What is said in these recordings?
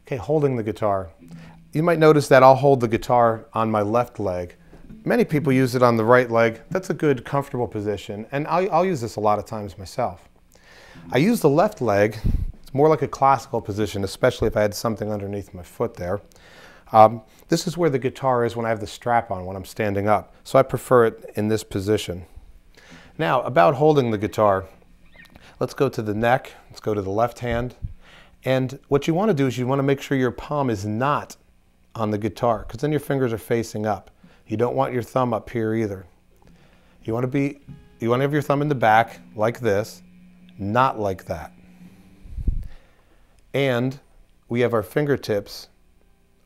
Okay, holding the guitar. You might notice that I'll hold the guitar on my left leg. Many people use it on the right leg. That's a good, comfortable position, and I'll use this a lot of times myself. I use the left leg. It's more like a classical position, especially if I had something underneath my foot there. This is where the guitar is when I have the strap on, when I'm standing up. So I prefer it in this position. Now, about holding the guitar, let's go to the neck. Let's go to the left hand. And what you want to do is you want to make sure your palm is not on the guitar, because then your fingers are facing up. You don't want your thumb up here either. You want to have your thumb in the back like this, not like that. And we have our fingertips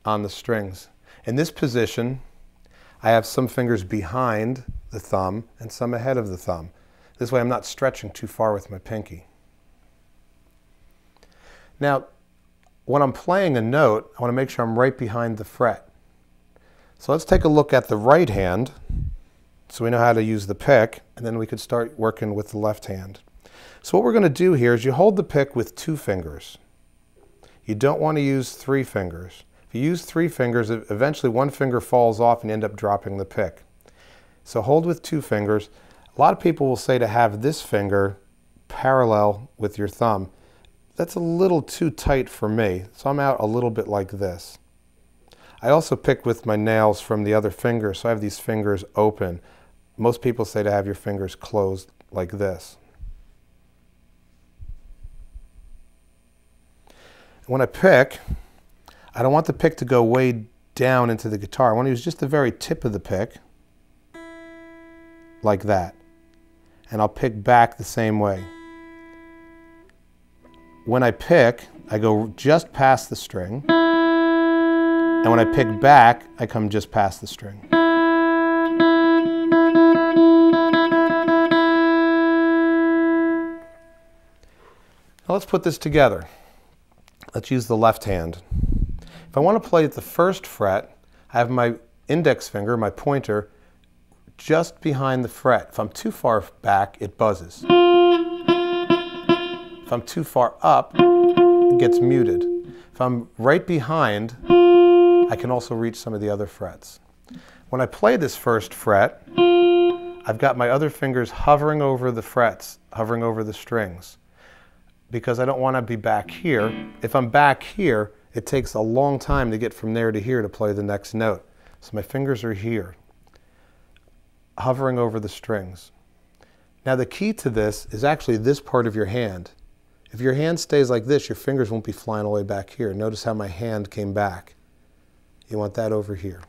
on the strings. In this position, I have some fingers behind the thumb and some ahead of the thumb. This way I'm not stretching too far with my pinky. Now, when I'm playing a note, I want to make sure I'm right behind the fret. So let's take a look at the right hand so we know how to use the pick, and then we could start working with the left hand. So what we're going to do here is you hold the pick with 2 fingers. You don't want to use 3 fingers. If you use 3 fingers, eventually one finger falls off and you end up dropping the pick. So hold with 2 fingers. A lot of people will say to have this finger parallel with your thumb. That's a little too tight for me, so I'm out a little bit like this. I also pick with my nails from the other finger, so I have these fingers open. Most people say to have your fingers closed like this. When I pick, I don't want the pick to go way down into the guitar. I want to use just the very tip of the pick, like that. And I'll pick back the same way. When I pick, I go just past the string. And when I pick back, I come just past the string. Now let's put this together. Let's use the left hand. If I want to play at the 1st fret, I have my index finger, my pointer, just behind the fret. If I'm too far back, it buzzes. If I'm too far up, it gets muted. If I'm right behind, I can also reach some of the other frets. When I play this 1st fret, I've got my other fingers hovering over the frets, hovering over the strings, because I don't want to be back here. If I'm back here, it takes a long time to get from there to here to play the next note. So my fingers are here, hovering over the strings. Now the key to this is actually this part of your hand. If your hand stays like this, your fingers won't be flying all the way back here. Notice how my hand came back. You want that over here.